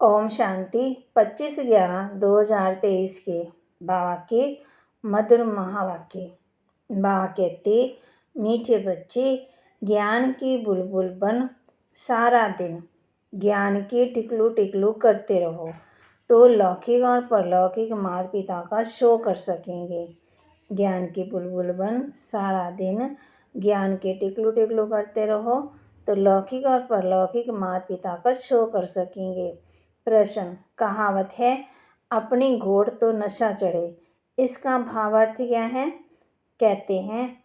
ओम शांति 25/11/2023 के बाबा के मधुर महावाक्य। बाबा कहते, मीठे बच्चे ज्ञान की बुलबुल बन सारा दिन ज्ञान की टिकलू टिकलू करते रहो तो लौकिक और परलौकिक माता पिता का शो कर सकेंगे। ज्ञान की बुलबुल बन सारा दिन ज्ञान के टिकलू टिकलू करते रहो तो लौकिक और परलौकिक माता पिता का शो कर सकेंगे। प्रश्न, कहावत है अपनी घोड़ तो नशा चढ़े, इसका भावार्थ क्या है? कहते हैं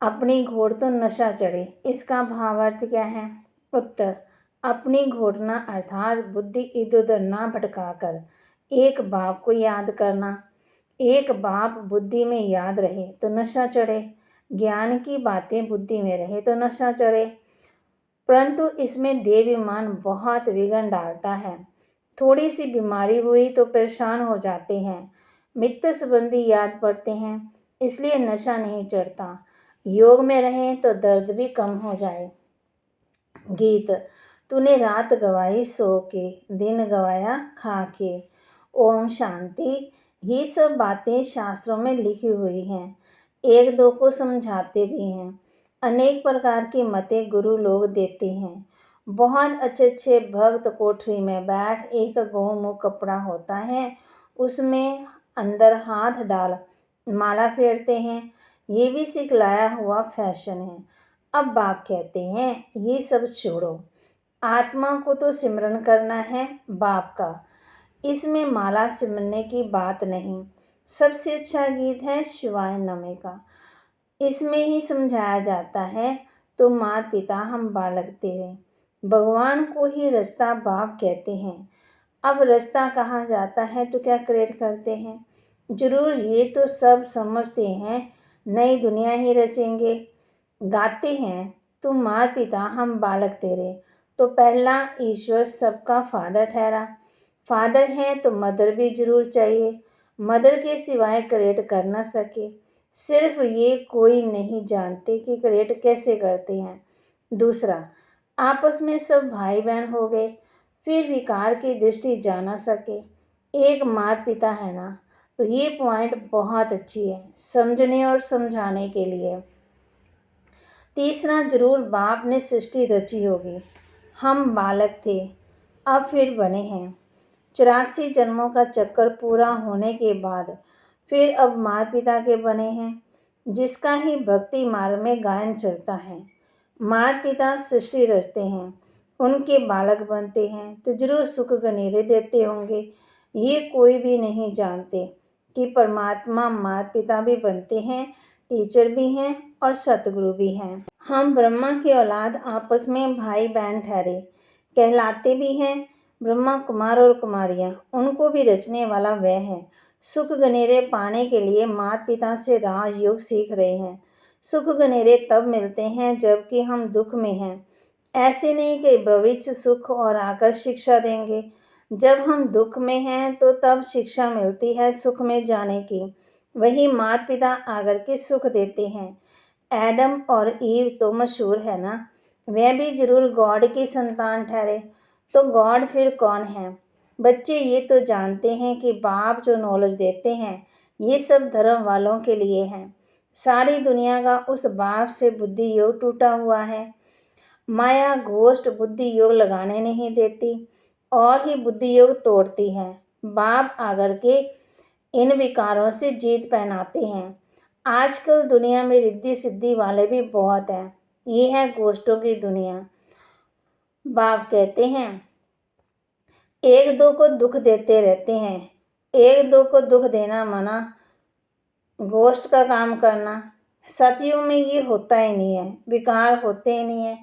अपनी घोड़ तो नशा चढ़े, इसका भावार्थ क्या है? उत्तर, अपनी घोड़ना अर्थात बुद्धि इधर उधर ना भटकाकर एक बाप को याद करना। एक बाप बुद्धि में याद रहे तो नशा चढ़े, ज्ञान की बातें बुद्धि में रहे तो नशा चढ़े, परंतु इसमें देवाभिमान बहुत विघ्न डालता है। थोड़ी सी बीमारी हुई तो परेशान हो जाते हैं, मित्र संबंधी याद पड़ते हैं, इसलिए नशा नहीं चढ़ता। योग में रहें तो दर्द भी कम हो जाए। गीत, तूने रात गवाई सो के, दिन गवाया खा के। ओम शांति। ये सब बातें शास्त्रों में लिखी हुई हैं, एक दो को समझाते भी हैं। अनेक प्रकार की मतें गुरु लोग देते हैं। बहुत अच्छे भक्त कोठरी में बैठ एक गौमुख कपड़ा होता है, उसमें अंदर हाथ डाल माला फेरते हैं। ये भी सिखलाया हुआ फैशन है। अब बाप कहते हैं ये सब छोड़ो, आत्मा को तो सिमरन करना है बाप का, इसमें माला सिमरने की बात नहीं। सबसे अच्छा गीत है शिवाय नमः का, इसमें ही समझाया जाता है तो माता पिता हम बालक तेरे, भगवान को ही रास्ता बाप कहते हैं। अब रास्ता कहा जाता है तो क्या क्रिएट करते हैं? जरूर ये तो सब समझते हैं नई दुनिया ही रचेंगे। गाते हैं तो माता पिता हम बालक तेरे, तो पहला ईश्वर सबका फादर ठहरा। फादर है तो मदर भी जरूर चाहिए, मदर के सिवाय क्रिएट कर ना सके। सिर्फ ये कोई नहीं जानते कि क्रिएट कैसे करते हैं। दूसरा, आपस में सब भाई बहन हो गए, फिर विकार की दृष्टि जा ना सके। एक माता पिता है ना, तो ये पॉइंट बहुत अच्छी है समझने और समझाने के लिए। तीसरा, जरूर बाप ने सृष्टि रची होगी, हम बालक थे अब फिर बने हैं। 84 जन्मों का चक्कर पूरा होने के बाद फिर अब माता पिता के बने हैं, जिसका ही भक्ति मार्ग में गायन चलता है। माता पिता सृष्टि रचते हैं, उनके बालक बनते हैं तो जरूर सुख गनेरे देते होंगे। ये कोई भी नहीं जानते कि परमात्मा माता पिता भी बनते हैं, टीचर भी हैं और सतगुरु भी हैं। हम ब्रह्मा की औलाद आपस में भाई बहन ठहरे कहलाते भी हैं। ब्रह्मा कुमार और कुमारियाँ, उनको भी रचने वाला वह है। सुख गनेरे पाने के लिए माता पिता से राजयोग सीख रहे हैं। सुख गनेरे तब मिलते हैं जबकि हम दुख में हैं। ऐसे नहीं कि भविष्य सुख और आकर शिक्षा देंगे। जब हम दुख में हैं तो तब शिक्षा मिलती है सुख में जाने की। वही माता पिता आकर के सुख देते हैं। एडम और ईव तो मशहूर है ना, वह भी जरूर गॉड की संतान ठहरे। तो गॉड फिर कौन है? बच्चे ये तो जानते हैं कि बाप जो नॉलेज देते हैं ये सब धर्म वालों के लिए हैं। सारी दुनिया का उस बाप से बुद्धि योग टूटा हुआ है। माया घोष्ट बुद्धि योग लगाने नहीं देती और ही बुद्धि योग तोड़ती है। बाप आकर के इन विकारों से जीत पहनाते हैं। आजकल दुनिया में रिद्धि सिद्धि वाले भी बहुत हैं। ये है गोष्ठों की दुनिया। बाप कहते हैं एक दो को दुख देते रहते हैं, एक दो को दुख देना मना, गोष्ठ का काम करना। सतयुग में ये होता ही नहीं है, विकार होते ही नहीं है।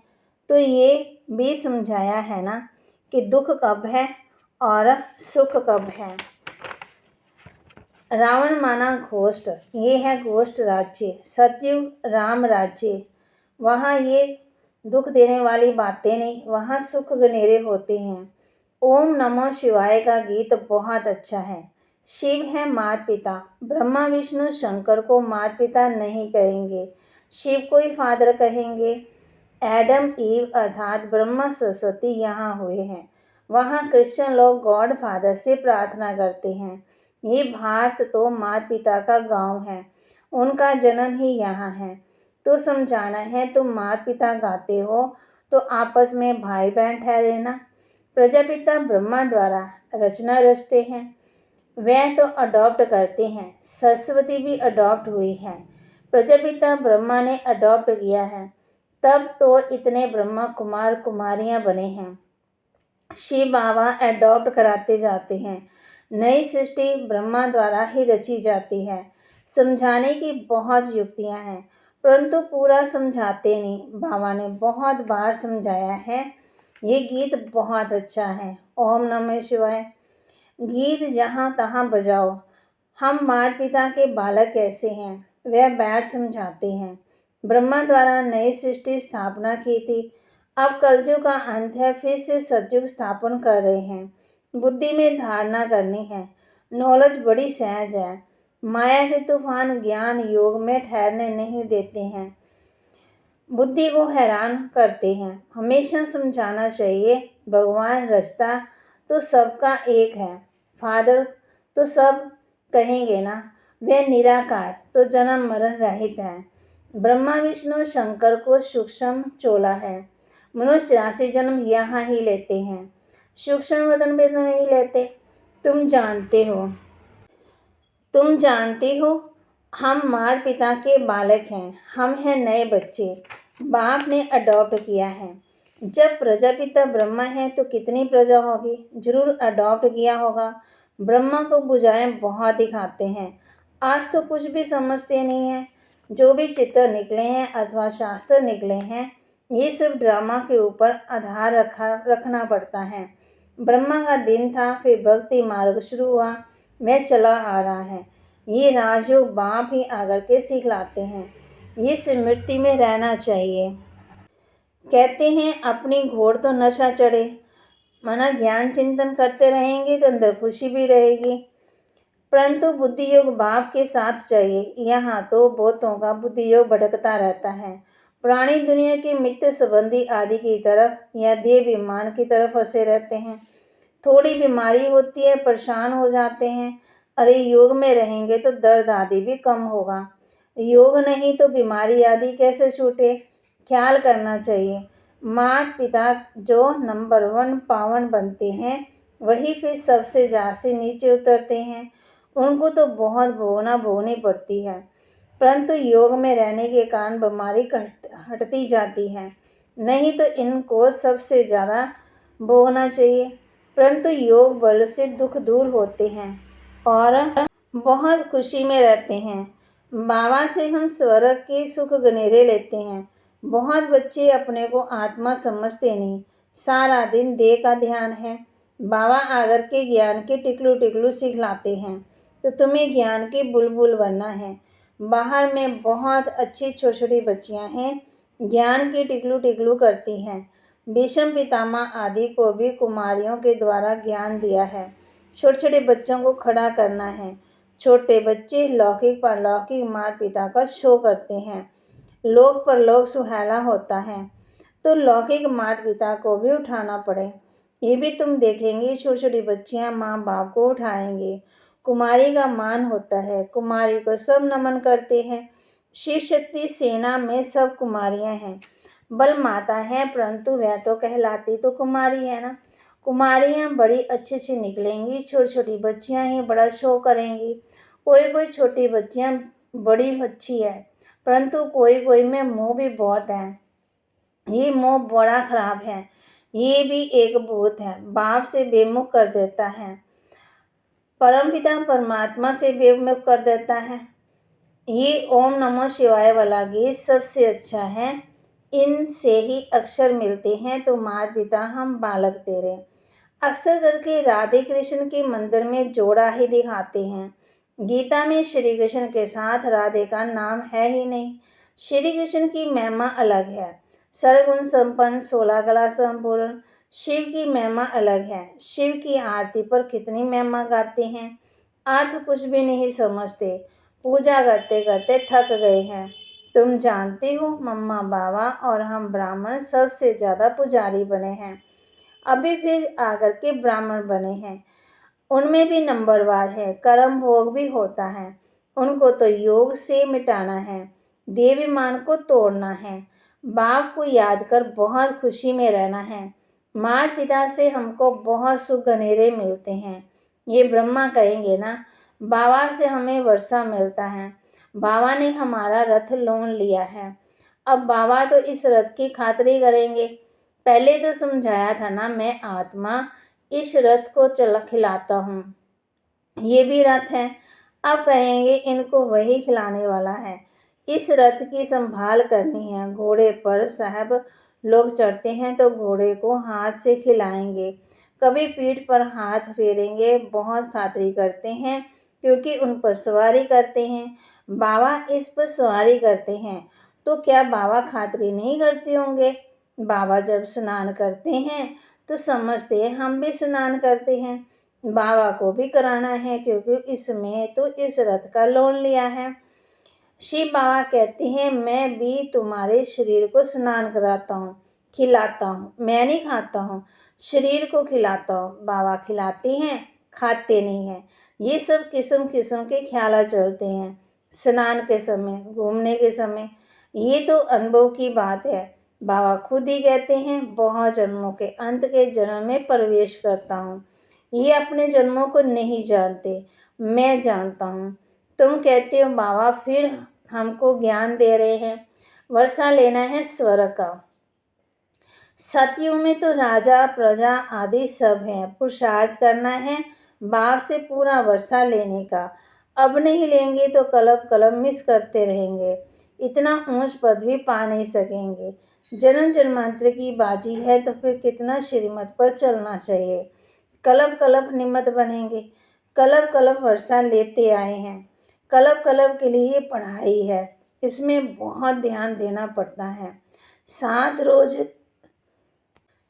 तो ये भी समझाया है ना कि दुख कब है और सुख कब है। रावण माना घोष्ट, ये है घोष्ट राज्य। सतयुग राम राज्य, वहाँ ये दुख देने वाली बातें नहीं, वहाँ सुख गनेरे होते हैं। ओम नमो शिवाय का गीत बहुत अच्छा है। शिव है माता पिता, ब्रह्मा विष्णु शंकर को माता पिता नहीं कहेंगे, शिव को ही फादर कहेंगे। एडम ईव अर्थात ब्रह्मा सरस्वती यहाँ हुए हैं। वहाँ क्रिश्चियन लोग गॉड फादर से प्रार्थना करते हैं। ये भारत तो माता पिता का गांव है, उनका जन्म ही यहाँ है। तो समझाना है तुम माता पिता गाते हो तो आपस में भाई बहन ठहरे ना। प्रजापिता ब्रह्मा द्वारा रचना रचते हैं, वह तो अडॉप्ट करते हैं। सरस्वती भी अडॉप्ट हुई है, प्रजापिता ब्रह्मा ने अडॉप्ट किया है, तब तो इतने ब्रह्मा कुमार कुमारियां बने हैं। शिव बाबा अडॉप्ट कराते जाते हैं। नई सृष्टि ब्रह्मा द्वारा ही रची जाती है। समझाने की बहुत युक्तियां हैं, परंतु पूरा समझाते नहीं। बाबा ने बहुत बार समझाया है। ये गीत बहुत अच्छा है, ओम नमः शिवाय। गीत जहाँ तहाँ बजाओ। हम माता पिता के बालक कैसे हैं, वह बैठ समझाते हैं। ब्रह्मा द्वारा नई सृष्टि स्थापना की थी, अब कलयुग का अंत है, फिर से सतयुग स्थापन कर रहे हैं। बुद्धि में धारणा करनी है, नॉलेज बड़ी सहज है। माया के तूफान ज्ञान योग में ठहरने नहीं देते हैं, बुद्धि को हैरान करते हैं। हमेशा समझाना चाहिए, भगवान रास्ता तो सबका एक है, फादर तो सब कहेंगे ना, वह निराकार तो जन्म मरण रहित है। ब्रह्मा विष्णु शंकर को सूक्ष्म चोला है। मनुष्य राशि जन्म यहाँ ही लेते हैं, सूक्ष्म वतन में तो नहीं लेते। तुम जानते हो हम माता पिता के बालक हैं, हम हैं नए बच्चे, बाप ने अडॉप्ट किया है। जब प्रजापिता ब्रह्मा है तो कितनी प्रजा होगी, जरूर अडॉप्ट किया होगा। ब्रह्मा को बुझाएं बहुत दिखाते हैं, आज तो कुछ भी समझते नहीं हैं। जो भी चित्र निकले हैं अथवा शास्त्र निकले हैं, ये सब ड्रामा के ऊपर आधार रखना पड़ता है। ब्रह्मा का दिन था, फिर भक्ति मार्ग शुरू हुआ, मैं चला आ रहा है। ये राजयोग बाप ही आकर के सिखलाते हैं। ये स्मृति में रहना चाहिए। कहते हैं अपनी घोड़ तो नशा चढ़े, माना ज्ञान चिंतन करते रहेंगे तो अंदर खुशी भी रहेगी, परंतु बुद्धि योग बाप के साथ चाहिए। यहाँ तो बहुतों का बुद्धि योग भटकता रहता है, पुरानी दुनिया के मित्र संबंधी आदि की तरफ या देह विमान की तरफ फंसे रहते हैं। थोड़ी बीमारी होती है, परेशान हो जाते हैं, अरे योग में रहेंगे तो दर्द आदि भी कम होगा। योग नहीं तो बीमारी आदि कैसे छूटे, ख्याल करना चाहिए। माता पिता जो नंबर 1 पावन बनते हैं, वही फिर सबसे जास्ती नीचे उतरते हैं। उनको तो बहुत भोगनी पड़ती है, परंतु योग में रहने के कारण बीमारी हटती जाती है। नहीं तो इनको सबसे ज़्यादा भोगना चाहिए, परंतु योग बल से दुख दूर होते हैं और बहुत खुशी में रहते हैं। बाबा से हम स्वर्ग के सुख गनेरे लेते हैं। बहुत बच्चे अपने को आत्मा समझते नहीं, सारा दिन देह का ध्यान है। बाबा आकर के ज्ञान के टिकलू टिकलू सिखलाते हैं, तो तुम्हें ज्ञान की बुलबुल बनना है। बाहर में बहुत अच्छी छोटी छोटी बच्चियाँ हैं, ज्ञान की टिकलू टिकलू करती हैं। भीष्म पितामह आदि को भी कुमारियों के द्वारा ज्ञान दिया है। छोटे छोटे बच्चों को खड़ा करना है। छोटे बच्चे लौकिक परलौकिक माता पिता का शो करते हैं। लोक परलोक सुहाना होता है, तो लौकिक माता पिता को भी उठाना पड़े। ये भी तुम देखेंगे, छोटी छोटी बच्चियाँ माँ बाप को उठाएंगे। कुमारी का मान होता है, कुमारी को सब नमन करते हैं। शिव शक्ति सेना में सब कुमारियाँ हैं। बल माता है, परंतु वह तो कहलाती तो कुमारी है ना। कुमारियाँ बड़ी अच्छी अच्छी निकलेंगी, छोटी छोटी बच्चियाँ ही बड़ा शो करेंगी। कोई कोई छोटी बच्चियाँ बड़ी अच्छी है, परंतु कोई कोई में मुँह भी बहुत है। ये मोह बड़ा खराब है, ये भी एक भूत है, बाप से बेमुख कर देता है, परमपिता परमात्मा से बेमुख कर देता है। ये ओम नमः शिवाय वाला गीत सबसे अच्छा है, इनसे ही अक्षर मिलते हैं। तो माता पिता हम बालक तेरे। अक्सर करके राधे कृष्ण के मंदिर में जोड़ा ही दिखाते हैं। गीता में श्री कृष्ण के साथ राधे का नाम है ही नहीं। श्री कृष्ण की महिमा अलग है, सर्वगुण संपन्न 16 कला संपूर्ण। शिव की महिमा अलग है, शिव की आरती पर कितनी महिमा गाते हैं, अर्थ कुछ भी नहीं समझते, पूजा करते करते थक गए हैं। तुम जानते हो मम्मा बाबा और हम ब्राह्मण सबसे ज़्यादा पुजारी बने हैं। अभी फिर आकर के ब्राह्मण बने हैं, उनमें भी नंबरवार है, कर्म भोग भी होता है, उनको तो योग से मिटाना है, देवीमान को तोड़ना है, बाप को याद कर बहुत खुशी में रहना है। माता पिता से हमको बहुत सुख घनेरे मिलते हैं, ये ब्रह्मा कहेंगे ना। बाबा से हमें वर्षा मिलता है, बाबा ने हमारा रथ लोन लिया है, अब बाबा तो इस रथ की खातिरी करेंगे। पहले तो समझाया था ना, मैं आत्मा इस रथ को चला खिलाता हूँ, ये भी रथ है। अब कहेंगे इनको वही खिलाने वाला है, इस रथ की संभाल करनी है। घोड़े पर साहब लोग चढ़ते हैं तो घोड़े को हाथ से खिलाएंगे, कभी पीठ पर हाथ फेरेंगे, बहुत खातिरी करते हैं क्योंकि उन पर सवारी करते हैं। बाबा इस पर सवारी करते हैं तो क्या बाबा खातिरी नहीं करते होंगे? बाबा जब स्नान करते हैं तो समझते हैं हम भी स्नान करते हैं, बाबा को भी कराना है क्योंकि इसमें तो इस रथ का लोन लिया है। शिव बाबा कहते हैं मैं भी तुम्हारे शरीर को स्नान कराता हूँ, खिलाता हूँ, मैं नहीं खाता हूँ, शरीर को खिलाता हूँ। बाबा खिलाते हैं, खाते नहीं हैं। ये सब किस्म किस्म के ख्याल चलते हैं स्नान के समय, घूमने के समय। ये तो अनुभव की बात है। बाबा खुद ही कहते हैं बहुत जन्मों के अंत के जन्म में प्रवेश करता हूँ, ये अपने जन्मों को नहीं जानते, मैं जानता हूँ। तुम कहते हो बाबा फिर हमको ज्ञान दे रहे हैं, वर्षा लेना है स्वर्ग का। सतयुग में तो राजा प्रजा आदि सब हैं, पुरुषार्थ करना है बाप से पूरा वर्षा लेने का। अब नहीं लेंगे तो कलब कलब मिस करते रहेंगे, इतना ऊंच पद भी पा नहीं सकेंगे। जन्म जन्मांतर की बाजी है तो फिर कितना श्रीमत पर चलना चाहिए। कलब कलब निमित्त बनेंगे, कलब कलब वर्षा लेते आए हैं, कलब कलब के लिए पढ़ाई है, इसमें बहुत ध्यान देना पड़ता है।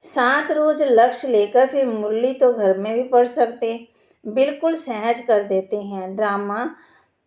7 रोज लक्ष्य लेकर फिर मुरली तो घर में भी पढ़ सकते, बिल्कुल सहज कर देते हैं। ड्रामा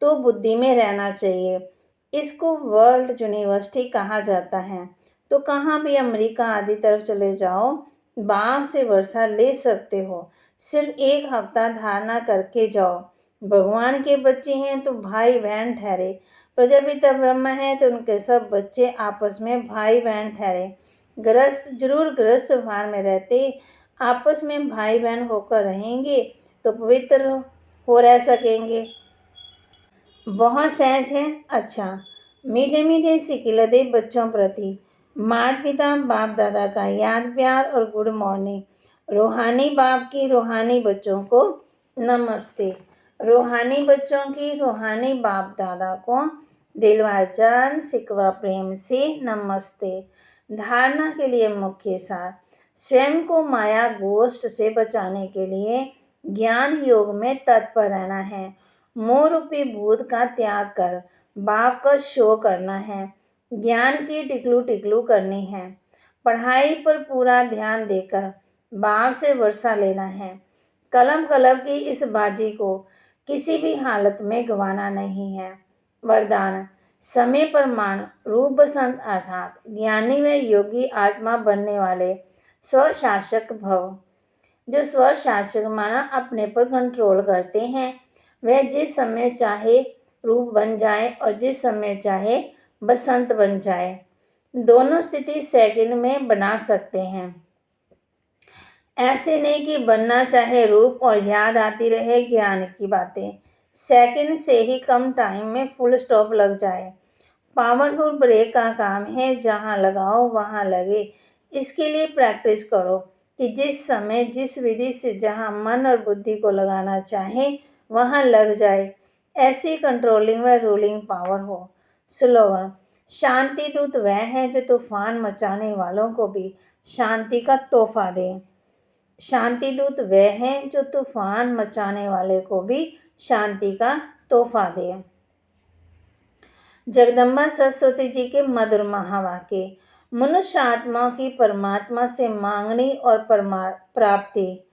तो बुद्धि में रहना चाहिए, इसको वर्ल्ड यूनिवर्सिटी कहा जाता है। तो कहाँ भी अमेरिका आदि तरफ चले जाओ, बाप से वर्षा ले सकते हो, सिर्फ 1 हफ्ता धारणा करके जाओ। भगवान के बच्चे हैं तो भाई बहन ठहरे, प्रजापिता ब्रह्म है तो उनके सब बच्चे आपस में भाई बहन ठहरे। गृहस्थ भार में रहते आपस में भाई बहन होकर रहेंगे तो पवित्र हो रह सकेंगे। बहुत सहज है। अच्छा, मीठे मीठे सिकिलदे बच्चों प्रति माता पिता बाप दादा का याद प्यार और गुड मॉर्निंग। रूहानी बाप की रूहानी बच्चों को नमस्ते, रूहानी बच्चों की रूहानी बाप दादा को दिलवार जान सिकवा प्रेम से नमस्ते। धारणा के लिए मुख्य सार, स्वयं को माया गोष्ठ से बचाने के लिए ज्ञान योग में तत्पर रहना है। मोह रूपी भूत का त्याग कर बाप का शो करना है, ज्ञान की टिकलू टिकलू करनी है। पढ़ाई पर पूरा ध्यान देकर बाप से वर्षा लेना है। कलम कलब की इस बाजी को किसी भी हालत में गंवाना नहीं है। वरदान, समय पर मान रूप बसंत अर्थात ज्ञानी व योगी आत्मा बनने वाले स्वशासक भव। जो स्वशासक माना अपने पर कंट्रोल करते हैं, वह जिस समय चाहे रूप बन जाए और जिस समय चाहे बसंत बन जाए, दोनों स्थिति सेकंड में बना सकते हैं। ऐसे नहीं कि बनना चाहे रूप और याद आती रहे ज्ञान की बातें, सेकंड से ही कम टाइम में फुल स्टॉप लग जाए। पावरफुल ब्रेक का काम है, जहाँ लगाओ वहाँ लगे। इसके लिए प्रैक्टिस करो कि जिस समय जिस विधि से जहाँ मन और बुद्धि को लगाना चाहे वहाँ लग जाए, ऐसी कंट्रोलिंग व रूलिंग पावर हो। स्लोगन, शांति दूत वह है जो तूफान मचाने वालों को भी शांति का तोहफा दे। शांति दूत वह है जो तूफान मचाने वाले को भी शांति का तोहफा दे। जगदम्बा सरस्वती जी के मधुर महावाक्य, मनुष्य आत्माओं की परमात्मा से मांगनी और प्राप्ति।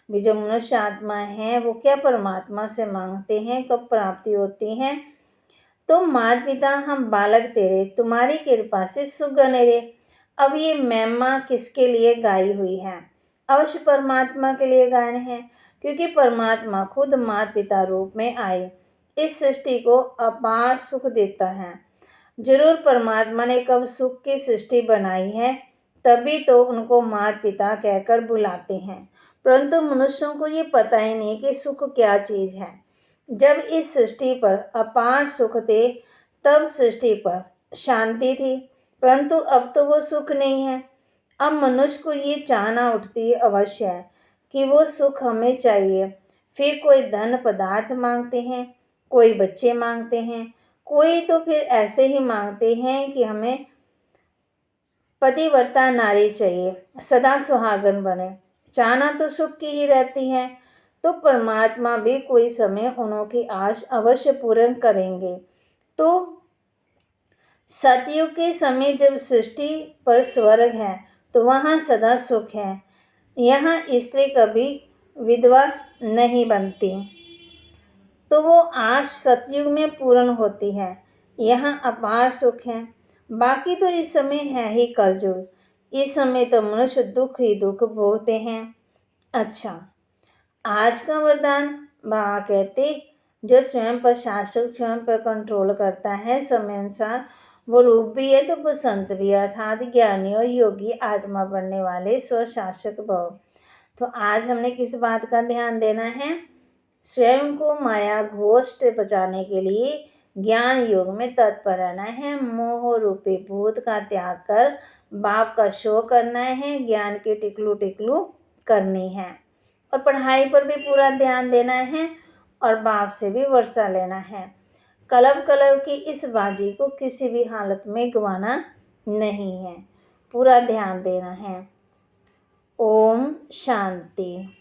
भी जो मनुष्य आत्मा है वो क्या परमात्मा से मांगते हैं, कब प्राप्ति होती है? तो माता पिता हम बालक तेरे, तुम्हारी कृपा से सुख घनेरे। अब ये महिमा किसके लिए गाई हुई है? अवश्य परमात्मा के लिए गायन है, क्योंकि परमात्मा खुद माता पिता रूप में आए इस सृष्टि को अपार सुख देता है। जरूर परमात्मा ने कब सुख की सृष्टि बनाई है, तभी तो उनको माता पिता कहकर बुलाते हैं। परंतु मनुष्यों को ये पता ही नहीं कि सुख क्या चीज़ है। जब इस सृष्टि पर अपार सुख थे, तब सृष्टि पर शांति थी, परंतु अब तो वो सुख नहीं है। अब मनुष्य को ये चाहना उठती अवश्य है कि वो सुख हमें चाहिए। फिर कोई धन पदार्थ मांगते हैं, कोई बच्चे मांगते हैं, कोई तो फिर ऐसे ही मांगते हैं कि हमें पतिव्रता नारी चाहिए, सदा सुहागन बने। चाहना तो सुख की ही रहती है, तो परमात्मा भी कोई समय उन्हों की आश अवश्य पूर्ण करेंगे। तो सतयुग के समय जब सृष्टि पर स्वर्ग है, तो वहाँ सदा सुख है। यहाँ स्त्री कभी विधवा नहीं बनती, तो वो आश सतयुग में पूर्ण होती है। यहाँ अपार सुख है। बाकी तो इस समय है ही कलयुग। इस समय तो मनुष्य दुख ही दुख भोगते हैं। अच्छा, आज का वरदान बाबा कहते, जो स्वयं पर शासक, स्वयं पर कंट्रोल करता है समय अनुसार, वो रूप भी है तो वो संत भी है, अर्थात ज्ञानी और योगी आत्मा बनने वाले स्वशासक भव। तो आज हमने किस बात का ध्यान देना है? स्वयं को माया घोष्ट बचाने के लिए ज्ञान योग में तत्पर रहना है। मोह रूपी भूत का त्याग कर बाप का शो करना है, ज्ञान की टिकलू टिकलू करनी है, और पढ़ाई पर भी पूरा ध्यान देना है, और बाप से भी वर्षा लेना है। कलम की इस बाजी को किसी भी हालत में गंवाना नहीं है, पूरा ध्यान देना है। ओम शांति।